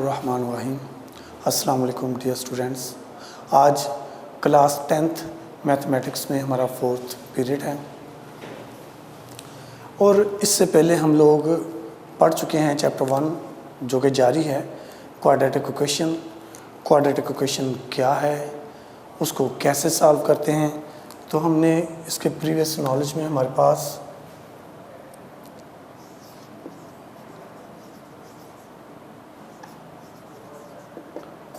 बिस्मिल्लाहिर्रहमानिर्रहीम। अस्सलाम वालेकुम डियर स्टूडेंट्स। आज क्लास 10th मैथमेटिक्स में हमारा 4th पीरियड है और इससे पहले हम लोग पढ़ चुके हैं चैप्टर 1 जो कि जारी है क्वाड्रेटिक इक्वेशन। क्वाड्रेटिक इक्वेशन क्या है, उसको कैसे सॉल्व करते हैं। तो हमने इसके प्रीवियस नॉलेज में हमारे पास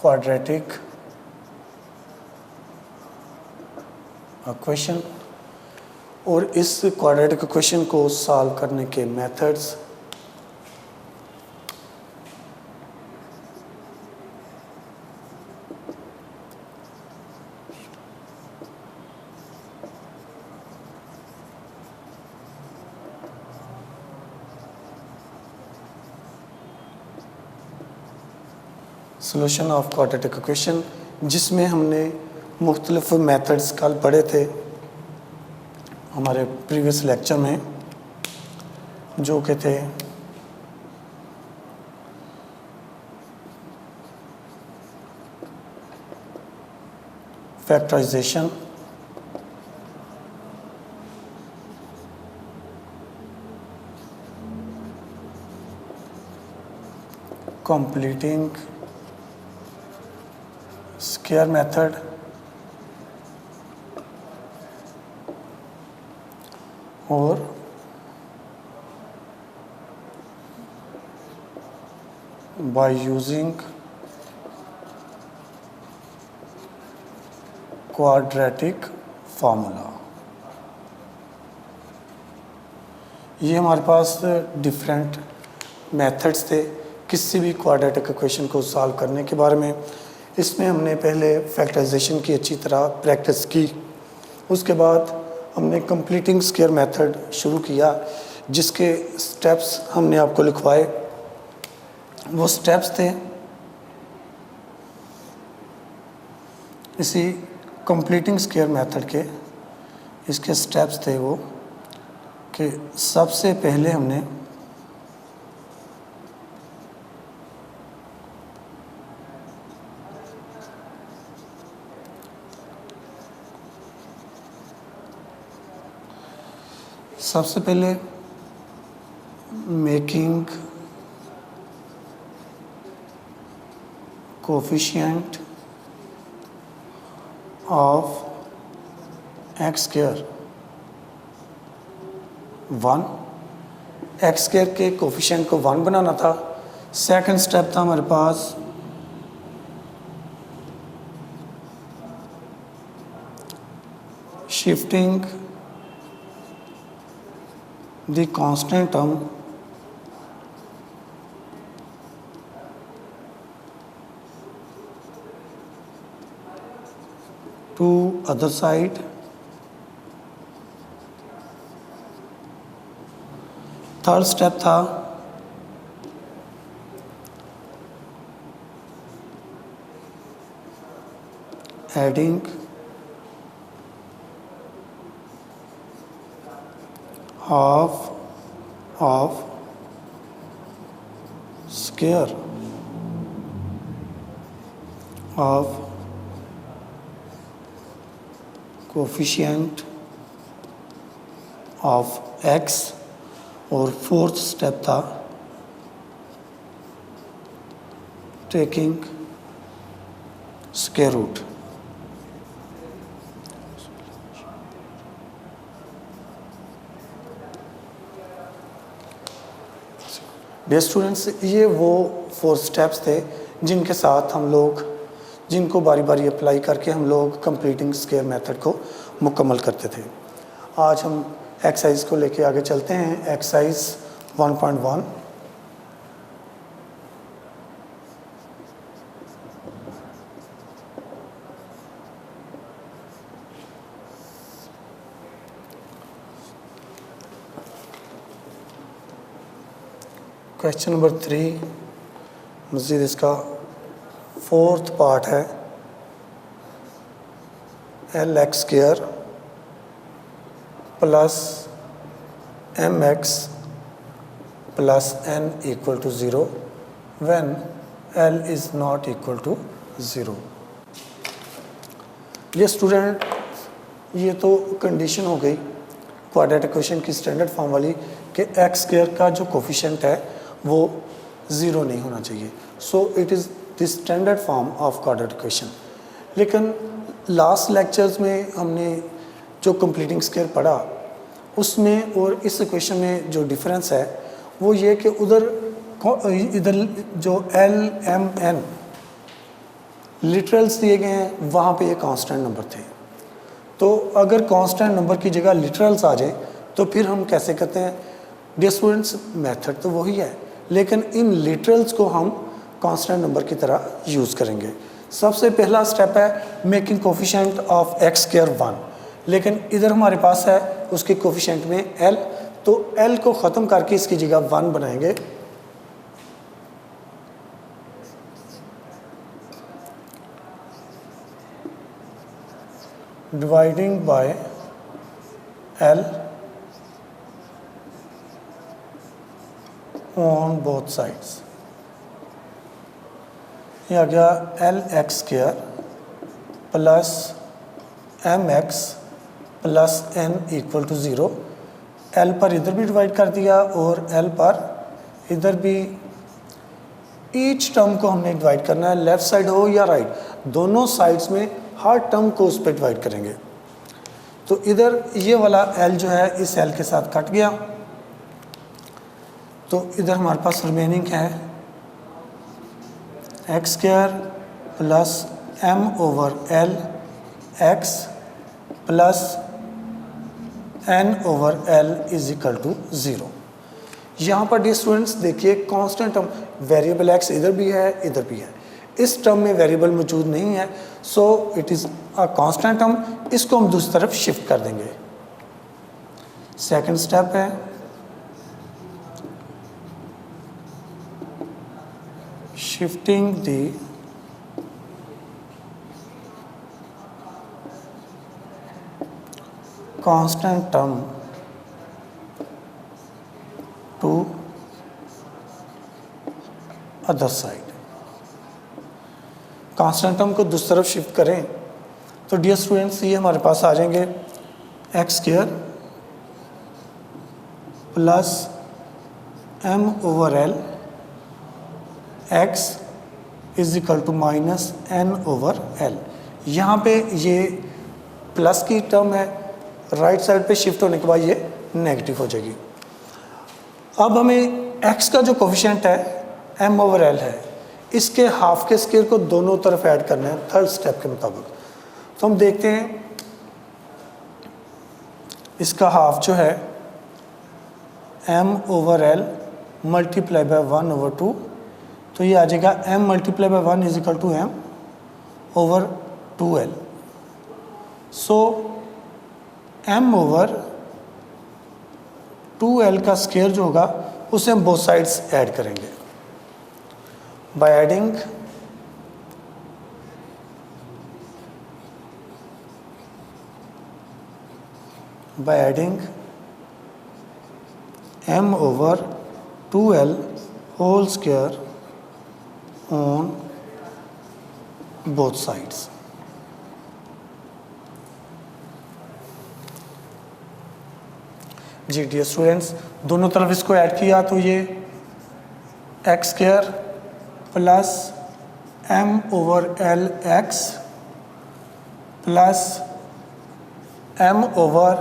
क्वाड्रेटिक इक्वेशन और इस क्वाड्रेटिक इक्वेशन को सॉल्व करने के methods, solution of quadratic equation, जिसमें हमने मुख्तलिफ मेथड्स कल पढ़े थे हमारे प्रीवियस लेक्चर में, जो कि थे फैक्टराइजेशन, कंप्लीटिंग स्क्वायर मेथड और बाय यूजिंग क्वाड्रेटिक फार्मूला। ये हमारे पास डिफरेंट मेथड्स थे किसी भी क्वाड्रेटिक इक्वेशन को सॉल्व करने के बारे में। इसमें हमने पहले फैक्टराइजेशन की अच्छी तरह प्रैक्टिस की, उसके बाद हमने कंप्लीटिंग स्क्वायर मेथड शुरू किया, जिसके स्टेप्स हमने आपको लिखवाए। वो स्टेप्स थे इसी कंप्लीटिंग स्क्वायर मेथड के, इसके स्टेप्स थे वो कि सबसे पहले हमने making coefficient of X square 1, X square के कोफिशिएंट को 1 बनाना था। सेकंड स्टेप था हमारे पास shifting the constant term to other side। Third step था adding half of square of coefficient of x। और फोर्थ स्टेप था taking square root. Dear students, ये वो 4 स्टेप्स थे जिनके साथ हम लोग, जिनको बारी बारी अप्लाई करके हम लोग कंप्लीटिंग स्क्वायर मेथड को मुकम्मल करते थे। आज हम एक्सरसाइज को लेके आगे चलते हैं। एक्सरसाइज 1.1। क्वेश्चन नंबर 3, मज़ीद इसका 4th पार्ट है। LX square plus mx plus n equal to 0 when L is not equal to 0। ये स्टूडेंट, ये तो कंडीशन हो गई क्वाड्रेटिक इक्वेशन की स्टैंडर्ड फॉर्म वाली कि एक्स स्क्वायर का जो कोफिशिएंट है वो 0 नहीं होना चाहिए। सो it is the standard form of quadratic equation. लेकिन लास्ट लेक्चर्स में हमने जो कंप्लीटिंग स्क्वायर पढ़ा उसमें और इस इक्वेशन में जो डिफरेंस है वो ये कि इधर जो एल एम एन लिटरल्स दिए गए हैं वहाँ पे ये कांस्टेंट नंबर थे। तो अगर कांस्टेंट नंबर की जगह लिटरल्स आ जाए तो फिर हम कैसे करते हैं? डियर स्टूडेंट्स, मेथड तो वही है लेकिन इन लिटरल्स को हम कांस्टेंट नंबर की तरह यूज़ करेंगे। सबसे पहला स्टेप है making coefficient of X square 1, लेकिन इधर हमारे पास है उसके कोफिशिएंट में एल, तो एल को ख़त्म करके इसकी जगह 1 बनाएंगे। Dividing by L on both sides. ये आ गया L X square plus M X plus N equal to 0। L पर इधर भी डिवाइड कर दिया और एल पर इधर भी। ईच टर्म को हमने डिवाइड करना है, लेफ़्ट साइड हो या राइट, दोनों साइड्स में हर टर्म को उस पर डिवाइड करेंगे। तो इधर ये वाला एल जो है इस एल के साथ कट गया, तो इधर हमारे पास रिमेनिंग है X square plus M over L X plus N over L is equal to 0। यहाँ पर डियर स्टूडेंट्स देखिए कांस्टेंट टर्म वेरिएबल एक्स इधर भी है इधर भी है, इस टर्म में वेरिएबल मौजूद नहीं है, so it is a constant term. इसको हम दूसरी तरफ शिफ्ट कर देंगे। सेकंड स्टेप है shifting the constant term to other side. Constant term को दूसरी तरफ शिफ्ट करें तो डियर स्टूडेंट्स ये हमारे पास आ जाएंगे X square plus M over L X is equal to minus N over L. यहाँ पे ये प्लस की टर्म है, राइट साइड पे शिफ्ट होने के बाद ये नेगेटिव हो जाएगी। अब हमें x का जो कोफिशिएंट है m ओवर l है, इसके हाफ के स्क्वायर को दोनों तरफ ऐड करना है थर्ड स्टेप के मुताबिक। तो हम देखते हैं इसका हाफ जो है m over l multiply by 1 over 2, तो ये आ जाएगा m multiply by 1 is equal to m over 2l। So m over 2l का स्क्वायर जो होगा उसे हम बोथ साइड्स ऐड करेंगे by adding m over 2l whole square on both sides. जी डियर स्टूडेंट्स, दोनों तरफ इसको ऐड किया तो ये X square plus M over L X plus M over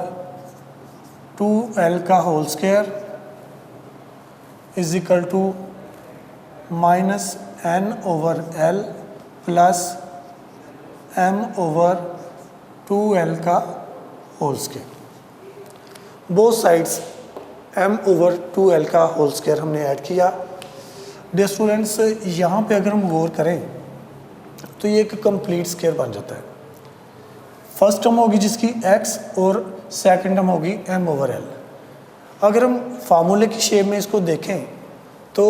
2l का whole square is equal to minus N over L plus M over 2l का whole square. Both sides m over 2l का whole square हमने add किया। Dear students, यहाँ पे अगर हम गौर करें तो ये एक कंप्लीट स्क्वायर बन जाता है। फर्स्ट टर्म होगी जिसकी x और सेकंड टर्म होगी m ओवर l। अगर हम फार्मूले की शेप में इसको देखें तो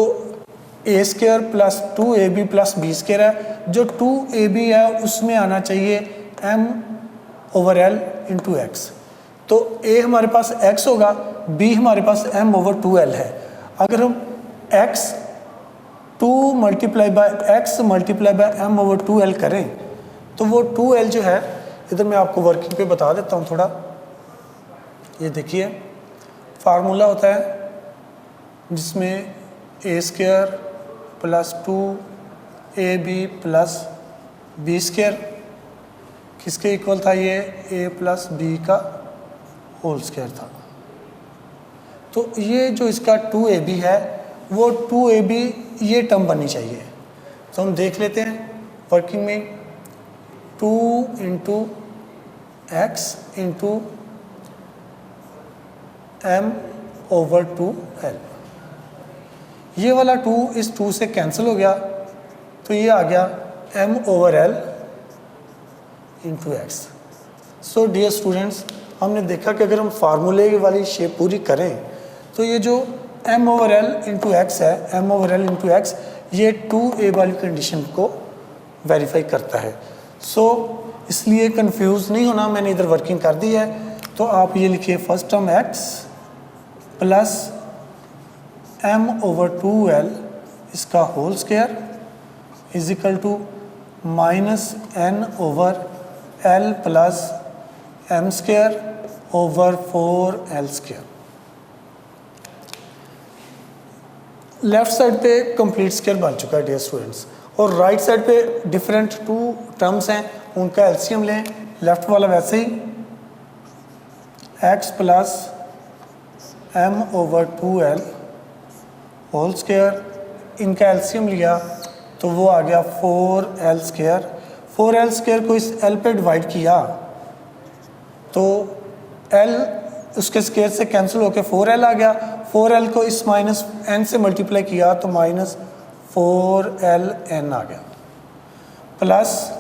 a square plus 2ab plus b square है, जो 2ab है उसमें आना चाहिए m over l into x. तो a हमारे पास x होगा, b हमारे पास m ओवर 2l है। अगर हम x 2 multiply by X multiply by M over 2l करें तो वो 2l जो है, इधर मैं आपको वर्किंग पे बता देता हूँ थोड़ा। ये देखिए फार्मूला होता है जिसमें A square plus 2ab plus B square किसके इक्वल था, ये a प्लस बी का होल स्क्वायर था। तो ये जो इसका 2ab है वो 2ab ये टर्म बननी चाहिए। तो हम देख लेते हैं वर्किंग में, 2 into X into M over 2l। ये वाला 2 इस 2 से कैंसिल हो गया तो ये आ गया m over l into X. So dear students, हमने देखा कि अगर हम फार्मूले वाली शेप पूरी करें तो ये जो m over l into x है, m over l into x, ये 2a वाली कंडीशन को वेरीफाई करता है। सो इसलिए कंफ्यूज नहीं होना, मैंने इधर वर्किंग कर दी है। तो आप ये लिखिए first term x plus m over 2l इसका whole square is equal to minus n over l plus m square over 4l square. Left side पे कंप्लीट स्क्वायर बन चुका है डियर स्टूडेंट्स, और राइट साइड पे डिफरेंट 2 टर्म्स हैं, उनका LCM लें। लेफ्ट वाला वैसे ही x plus m over 2l whole square, इनका एलसीएम लिया तो वो आ गया 4l स्क्वायर। 4l स्क्वायर को इस l पे डिवाइड किया तो l उसके स्क्वायर से कैंसिल होकर 4l आ गया। 4l को इस माइनस n से मल्टीप्लाई किया तो माइनस 4ln आ गया, प्लस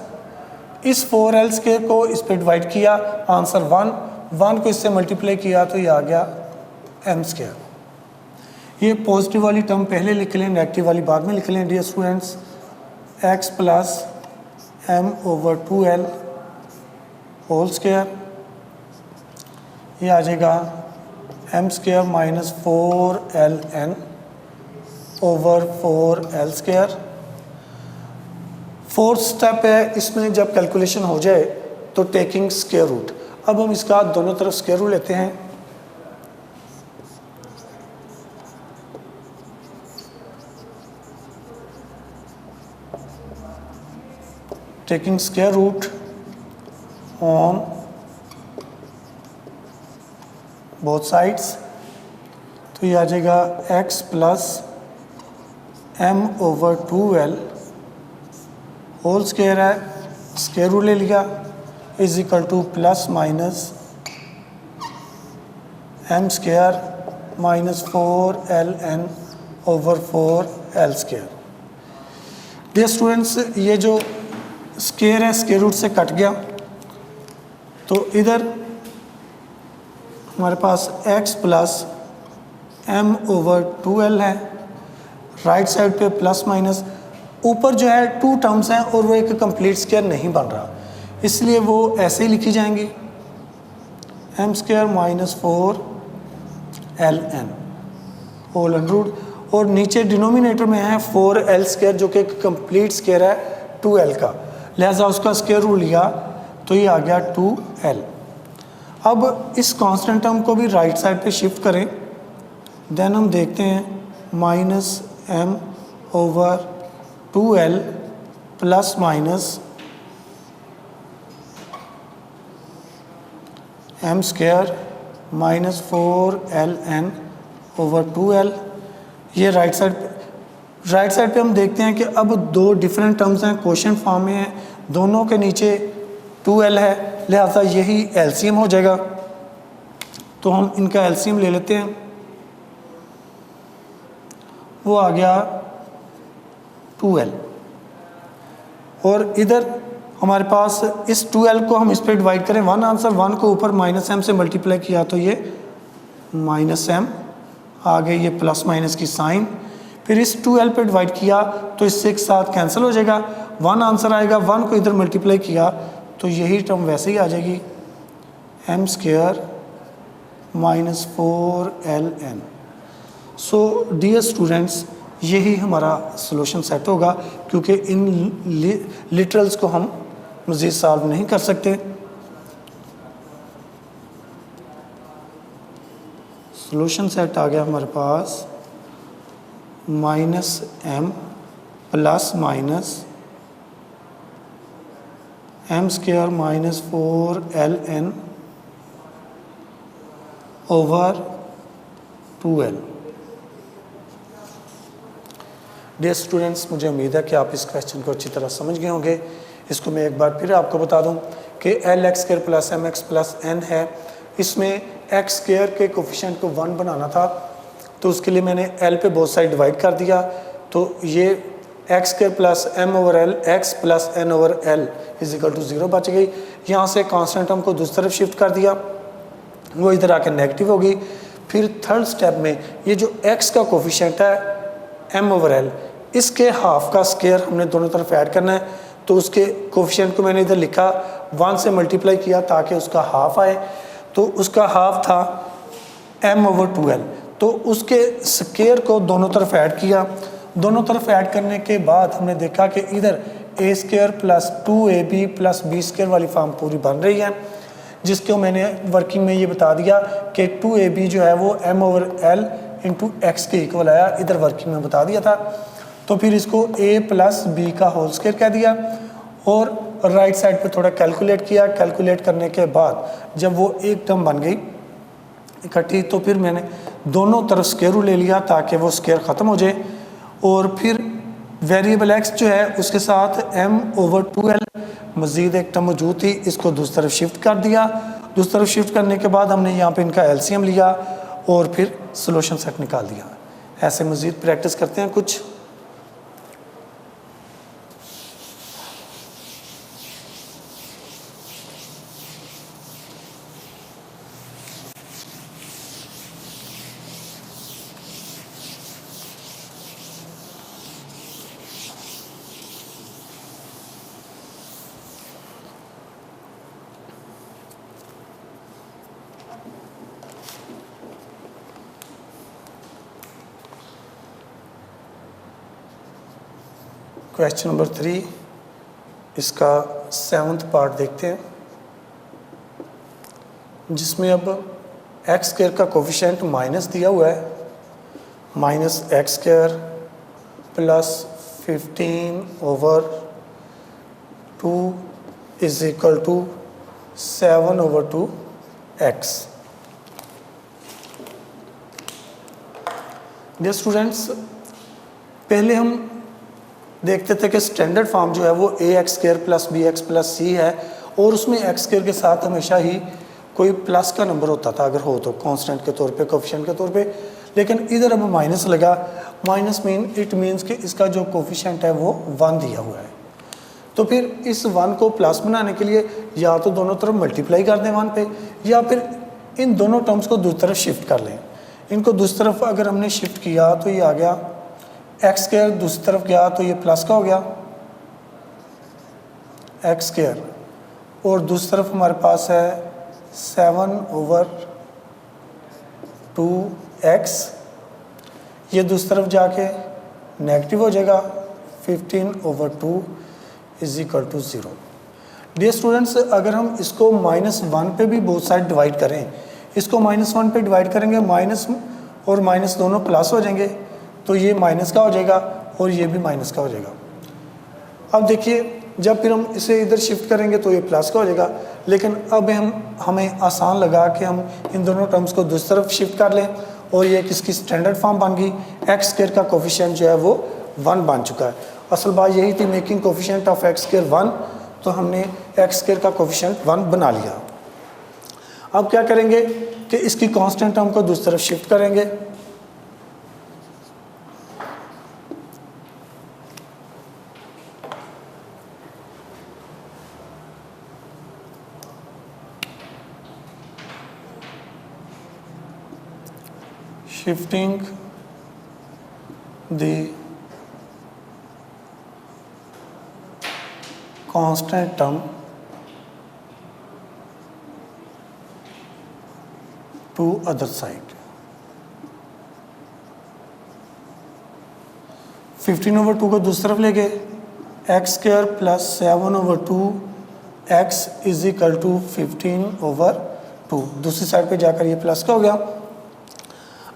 इस 4l स्क्वायर को इस पे डिवाइड किया, आंसर 1 को इससे मल्टीप्लाई किया तो ये आ गया m स्क्वायर। ये पॉजिटिव वाली टर्म पहले लिख लें, नेगेटिव वाली बाद में लिख लें dear students. x plus m over 2l whole square, ये आ जाएगा m square minus 4ln over 4l square. Fourth step है, इसमें जब कैलकुलेशन हो जाए तो टेकिंग स्क्वायर रूट। अब हम इसका दोनों तरफ स्क्वायर रूट लेते हैं। Taking square root on both sides, तो ये आ जाएगा x plus m over 2l whole square है, स्क्वायर रूट ले लिया, is equal to plus minus m square minus 4ln over 4l square. Dear students, ये जो स्क्वायर है स्क्वायर रूट से कट गया, तो इधर हमारे पास x plus m over 2l है, राइट साइड पे प्लस माइनस, ऊपर जो है 2 टर्म्स हैं और वो एक कंप्लीट स्क्वायर नहीं बन रहा, इसलिए वो ऐसे ही लिखी जाएंगी, m square minus 4ln whole under, और नीचे डिनोमिनेटर में है 4l स्क्वायर जो कि एक कंप्लीट स्क्वायर है 2l का, लिहाजा उसका स्क्वायर रूट लिया तो ये आ गया 2l। अब इस कांस्टेंट टर्म को भी राइट साइड पे शिफ्ट करें, देन हम देखते हैं minus m over 2l plus minus m square minus 4ln over 2l। ये राइट साइड पे हम देखते हैं कि अब 2 डिफरेंट टर्म्स हैं, क्वेश्चन फॉर्म में हैं, दोनों के नीचे 2l है, लिहाजा यही एलसीएम हो जाएगा। तो हम इनका एलसीएम ले लेते हैं, वो आ गया 2l, और इधर हमारे पास इस 2l को हम इस पर डिवाइड करें, 1 आंसर, 1 को ऊपर माइनस m से मल्टीप्लाई किया तो ये माइनस m, आगे ये प्लस माइनस की साइन, फिर इस 2l पे डिवाइड किया तो इससे एक साथ कैंसिल हो जाएगा, 1 आंसर आएगा, 1 को इधर मल्टीप्लाई किया तो यही टर्म वैसे ही आ जाएगी, m square minus 4ln। So dear students, यही हमारा सॉल्यूशन सेट होगा, क्योंकि इन लिटरल्स को हम मज़ीद सॉल्व नहीं कर सकते। सॉल्यूशन सेट आ गया हमारे पास -m plus minus m² minus 4ln over 2l। Dear students, मुझे उम्मीद है कि आप इस क्वेश्चन को अच्छी तरह समझ गए होंगे। इसको मैं एक बार फिर आपको बता दूं कि lx² plus mx plus n है। इसमें x² के कोफिशिएंट को 1 बनाना था, तो उसके लिए मैंने l पे बोथ साइड डिवाइड कर दिया, तो ये x² plus m over l x plus n over l is equal to 0 बच गई। यहाँ से कांस्टेंट टर्म को दूसरी तरफ शिफ्ट कर दिया, वो इधर आके नेगेटिव होगी। फिर थर्ड स्टेप में ये जो x का कोफिशिएंट है m ओवर l, इसके हाफ का स्क्वायर हमने दोनों तरफ ऐड करना है, तो उसके कोफिशिएंट को मैंने इधर लिखा 1 से मल्टीप्लाई किया ताकि उसका हाफ आए, तो उसका हाफ था m ओवर 2l, तो उसके स्क्वायर को दोनों तरफ ऐड किया। दोनों तरफ ऐड करने के बाद हमने देखा कि इधर a² plus 2ab plus b² वाली फॉर्म पूरी बन रही है, जिसको मैंने वर्किंग में ये बता दिया कि 2ab जो है वो m over l into x के इक्वल आया, इधर वर्किंग में बता दिया था। तो फिर इसको a प्लस बी का होल स्क्वायर कह दिया और राइट साइड पे थोड़ा कैलकुलेट किया। कैलकुलेट करने के बाद जब वो एक टर्म बन गई इकट्ठी, तो फिर मैंने दोनों तरफ स्क्वायर रूट ले लिया ताकि वो स्क्वायर ख़त्म हो जाए। और फिर वेरिएबल x जो है उसके साथ m ओवर 2l मज़ीद एक टर्म मौजूद थी, इसको दूसरी तरफ शिफ्ट कर दिया। दूसरी तरफ शिफ्ट करने के बाद हमने यहाँ पे इनका एलसीएम लिया और फिर सॉल्यूशन सेट निकाल दिया। ऐसे मज़ीद प्रैक्टिस करते हैं कुछ। क्वेश्चन नंबर 3, इसका 7th पार्ट देखते हैं, जिसमें अब x² का कोफिशिएंट माइनस दिया हुआ है, -x² plus 15 over 2 is equal to 7 over 2x। Dear students, पहले हम देखते थे कि स्टैंडर्ड फॉर्म जो है वो ax² plus bx plus c है, और उसमें x² के साथ हमेशा ही कोई प्लस का नंबर होता था, अगर हो तो कांस्टेंट के तौर पे, कोफिशिएंट के तौर पे। लेकिन इधर अब माइनस लगा, माइनस इट मीन्स कि इसका जो कोफिशिएंट है वो 1 दिया हुआ है। तो फिर इस 1 को प्लस बनाने के लिए या तो दोनों तरफ मल्टीप्लाई कर दें 1 पे, या फिर इन दोनों टर्म्स को दूसरी तरफ शिफ्ट कर लें। इनको दूसरी तरफ अगर हमने शिफ्ट किया तो ये आ गया x², दूसरी तरफ गया तो ये प्लस का हो गया x², और दूसरी तरफ हमारे पास है 7 ओवर 2x, ये दूसरी तरफ जाके नेगेटिव हो जाएगा 15 over 2 is equal to 0। Dear students, अगर हम इसको -1 पे भी बोथ साइड डिवाइड करें, इसको -1 पे डिवाइड करेंगे, माइनस और माइनस दोनों प्लस हो जाएंगे, तो ये माइनस का हो जाएगा और ये भी माइनस का हो जाएगा। अब देखिए, जब फिर हम इसे इधर शिफ्ट करेंगे तो ये प्लस का हो जाएगा। लेकिन अब हमें आसान लगा कि हम इन दोनों टर्म्स को दूसरी तरफ शिफ्ट कर लें, और ये किसकी स्टैंडर्ड फॉर्म बन गई, x² का कोफिशिएंट जो है वो 1 बन चुका है। असल बात यही थी, मेकिंग कोफिशिएंट ऑफ x² 1, तो हमने x² का कोफिशिएंट 1 बना लिया। अब क्या करेंगे कि इसकी कांस्टेंट टर्म को दूसरी तरफ शिफ्ट करेंगे। shifting the constant term to other side। 15/2 को दूसरी तरफ ले गए, x² plus 7/2 x is equal to 15/2। दूसरी साइड पे जाकर ये प्लस का हो गया।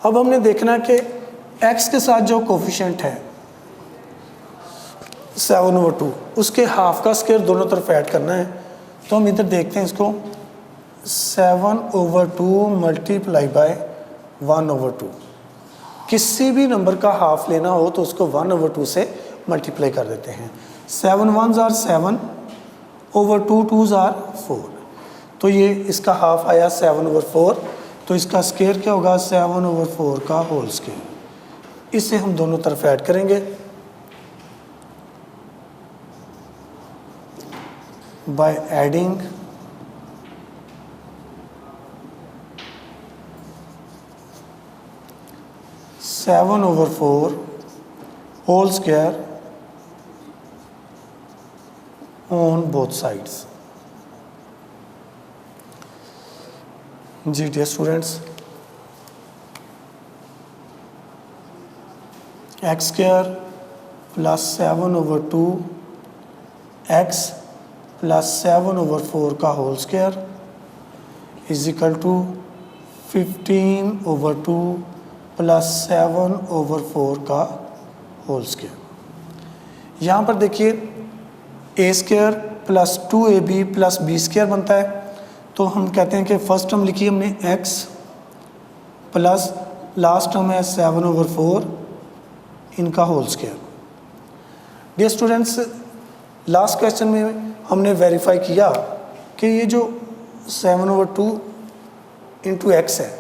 अब हमने देखना कि x के साथ जो कोफिशिएंट है 7/2 उसके हाफ का स्क्वायर दोनों तरफ ऐड करना है। तो हम इधर देखते हैं इसको, 7/2 मल्टीप्लाई बाय 1/2। किसी भी नंबर का हाफ लेना हो तो उसको 1/2 से मल्टीप्लाई कर देते हैं। 7 1s are 7 over 2 2s are 4। तो ये इसका हाफ आया 7/4। तो इसका स्क्वायर क्या होगा, 7/4 का होल स्क्वायर। इसे हम दोनों तरफ ऐड करेंगे, by adding 7/4 whole square on both sides. जी dear students, x² plus 7/2 x plus 7/4 का whole square is equal to 15/2 plus 7/4 का होल स्क्वायर। यहाँ पर देखिए a² plus 2ab plus b² बनता है। तो हम कहते हैं कि फर्स्ट टर्म लिखी हमने x प्लस लास्ट टर्म है 7/4 इनका whole square. Dear students, last question में हमने वेरीफाई किया कि ये जो 7/2 इंटू x है,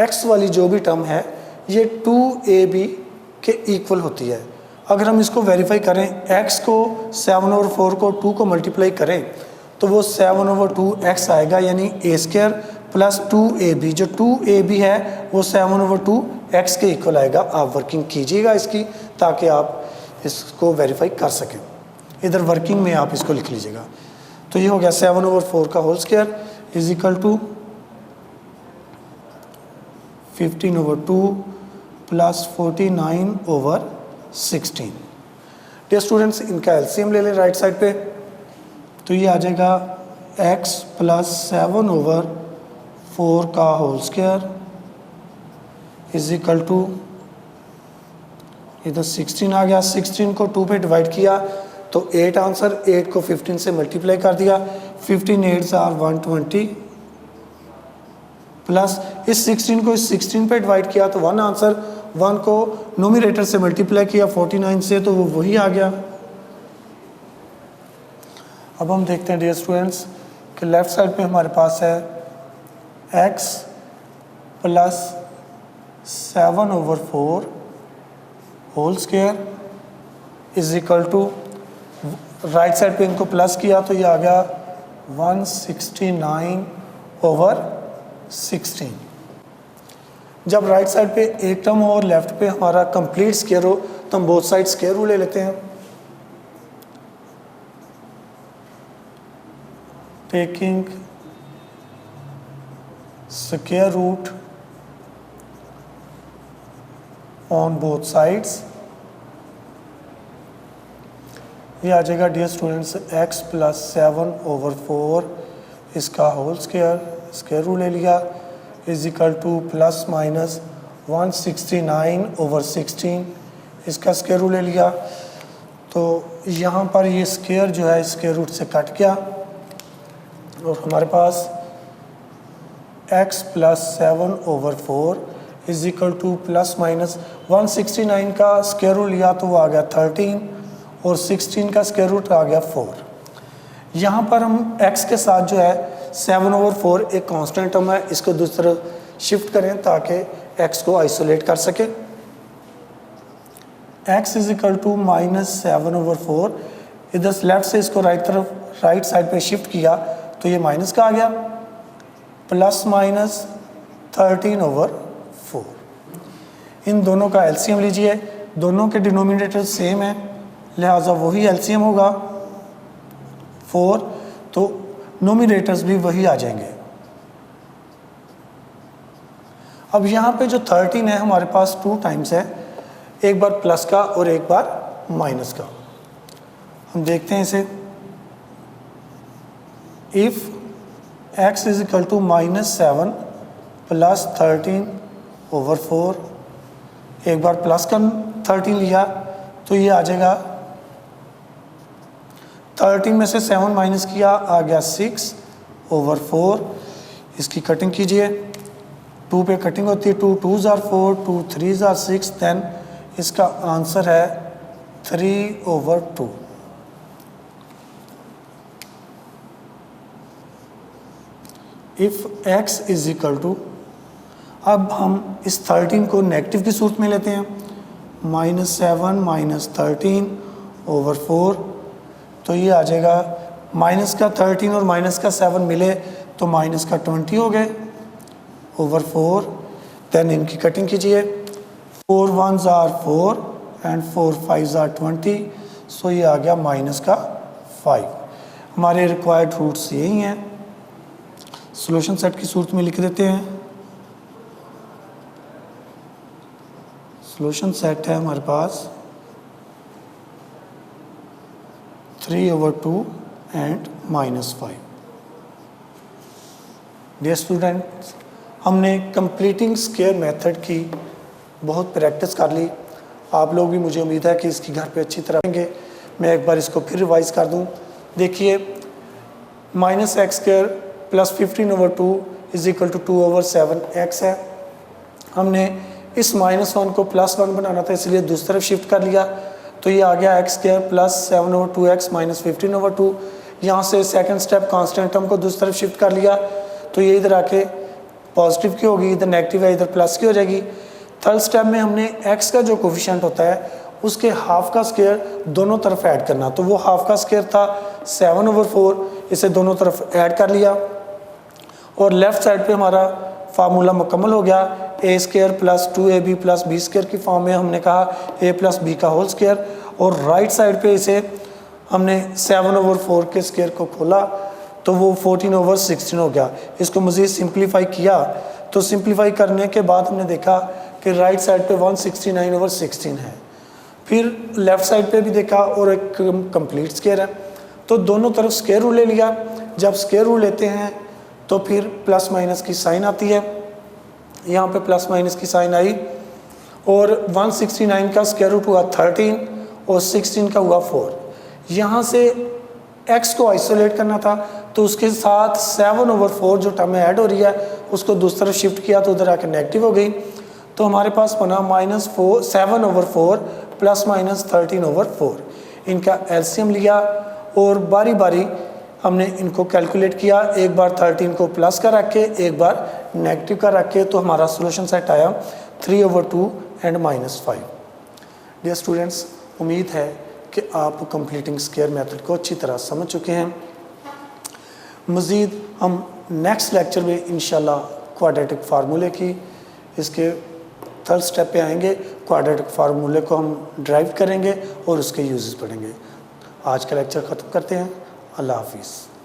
x वाली जो भी टर्म है ये 2ab के इक्वल होती है। अगर हम इसको वेरीफाई करें, x को 7/4 को 2 को मल्टीप्लाई करें तो वो 7/2x आएगा, यानी a² प्लस 2ab। जो 2ab है वो 7/2x के इक्वल आएगा। आप वर्किंग कीजिएगा इसकी ताकि आप इसको वेरीफाई कर सकें। इधर वर्किंग में आप इसको लिख लीजिएगा। तो ये हो गया 7/4 का whole square is equal to 15/2 plus 49/16। Dear students, इनका एलसीएम ले लें राइट साइड पे। तो ये आ जाएगा x प्लस 7/4 का whole square is equal to, इधर 16 आ गया, 16 को 2 पे डिवाइड किया तो 8 आंसर, 8 को 15 से मल्टीप्लाई कर दिया, 15 8s are 120 प्लस इस 16 को इस 16 पे डिवाइड किया तो 1 आंसर, 1 को नोमिनेटर से मल्टीप्लाई किया 49 से तो वो वही आ गया। अब हम देखते हैं डियर स्टूडेंट्स कि लेफ्ट साइड पे हमारे पास है x plus 7/4 whole square is equal to, right side पे इनको प्लस किया तो ये आ गया 169/16। जब राइट साइड पे एक टर्म हो और लेफ्ट पे हमारा कंप्लीट स्क्वायर हो तो हम बोथ साइड स्क्वायर रूट ले लेते हैं। Taking square root on both sides, ये आ जाएगा डियर स्टूडेंट्स x प्लस 7/4 इसका होल स्क्वायर, स्क्वायर रूट ले लिया is equal to plus minus 169/16 इसका स्क्वायर रूट ले लिया। तो यहाँ पर ये स्क्वायर जो है स्क्वायर रूट से कट गया और हमारे पास x plus 7/4 is equal to plus minus 169 का स्क्वायर रूट लिया तो वो आ गया 13 और 16 का स्क्वायर रूट आ गया 4। यहाँ पर हम x के साथ जो है 7/4 एक कांस्टेंट टर्म है, इसको दूसरी तरफ शिफ्ट करें ताकि x को आइसोलेट कर सके। x is equal to minus 7/4, इधर लेफ्ट से इसको राइट साइड पे शिफ्ट किया तो ये माइनस का आ गया, प्लस माइनस 13/4। इन दोनों का एलसीएम लीजिए, दोनों के डिनोमिनेटर सेम है लिहाजा वही एलसीएम होगा 4, तो नोमिनेटर्स भी वही आ जाएंगे। अब यहाँ पे जो 13 है हमारे पास 2 टाइम्स है, एक बार प्लस का और एक बार माइनस का। हम देखते हैं इसे। If x is equal to -7 plus 13/4, एक बार प्लस का 13 लिया तो ये आ जाएगा 13 में से 7 माइनस किया, आ गया 6/4। इसकी कटिंग कीजिए, 2 पे कटिंग होती है, 2 2s are 4, 2 3s are 6, then इसका आंसर है 3/2। If x is equal to, अब हम इस 13 को नेगेटिव की सूरत में लेते हैं, -7 - 13/4, तो ये आ जाएगा माइनस का 13 और माइनस का 7 मिले तो माइनस का 20 हो गए /4। देन इनकी कटिंग कीजिए, 4 1s are 4 and 4 5s are 20, सो ये आ गया माइनस का 5। हमारे रिक्वायर्ड रूट्स यही हैं। सॉल्यूशन सेट की सूरत में लिख देते हैं। सॉल्यूशन सेट है हमारे पास 3/2 एंड -5। डियर स्टूडेंट्स, हमने कंप्लीटिंग स्क्वायर मेथड की बहुत प्रैक्टिस कर ली। आप लोग भी, मुझे उम्मीद है कि इसकी घर पे अच्छी तरह रहेंगे। मैं एक बार इसको फिर रिवाइज कर दूं। देखिए, -x² + 15/2 is equal to 2/7x है। हमने इस -1 को +1 बनाना था, इसलिए दूसरी तरफ शिफ्ट कर लिया, तो ये आ गया x² + 7/2x - 15/2। यहाँ से सेकंड स्टेप कांस्टेंट टर्म को दूसरी तरफ शिफ्ट कर लिया, तो ये इधर आके पॉजिटिव की होगी, इधर नेगेटिव है, इधर प्लस की हो जाएगी। थर्ड स्टेप में हमने x का जो कोफिशिएंट होता है उसके हाफ का स्क्वायर दोनों तरफ ऐड करना, तो वो हाफ का स्क्वायर था 7/4, इसे दोनों तरफ ऐड कर लिया और लेफ्ट साइड पे हमारा फार्मूला मुकम्मल हो गया। a² + 2ab + b² की फॉर्म में हमने कहा a + b का होल स्क्वायर, और राइट साइड पे इसे हमने 7/4 के स्क्वायर को खोला तो वो 14/16 हो गया। इसको मज़ीद सिंप्लीफाई किया, तो सिंप्लीफाई करने के बाद हमने देखा कि राइट साइड पे 169/16 है। फिर लेफ़्ट साइड पे भी देखा और एक कंप्लीट स्क्वायर है, तो दोनों तरफ स्क्वायर रूल ले लिया। जब स्क्वायर रूल लेते हैं तो फिर प्लस माइनस की साइन आती है, यहाँ पे प्लस माइनस की साइन आई, और 169 का स्क्वायर रूट हुआ 13 और 16 का हुआ 4। यहाँ से x को आइसोलेट करना था, तो उसके साथ 7/4 जो टर्म ऐड हो रही है उसको दूसरी तरफ शिफ्ट किया तो उधर आकर नेगेटिव हो गई, तो हमारे पास बना -7/4 ± 13/4। इनका एलसीएम लिया और बारी बारी हमने इनको कैलकुलेट किया, एक बार 13 को प्लस का रख के एक बार नेगेटिव का रख के, तो हमारा सॉल्यूशन सेट आया 3/2 एंड -5। डियर स्टूडेंट्स, उम्मीद है कि आप कंप्लीटिंग स्क्वायर मेथड को अच्छी तरह समझ चुके हैं। मज़ीद हम नेक्स्ट लेक्चर में इंशाल्लाह क्वाड्रेटिक फार्मूले की इसके थर्ड स्टेप पे आएंगे। क्वाड्रेटिक फार्मूले को हम ड्राइव करेंगे और उसके यूजेस पढ़ेंगे। आज का लेक्चर ख़त्म करते हैं। अल्लाह हाफिज़।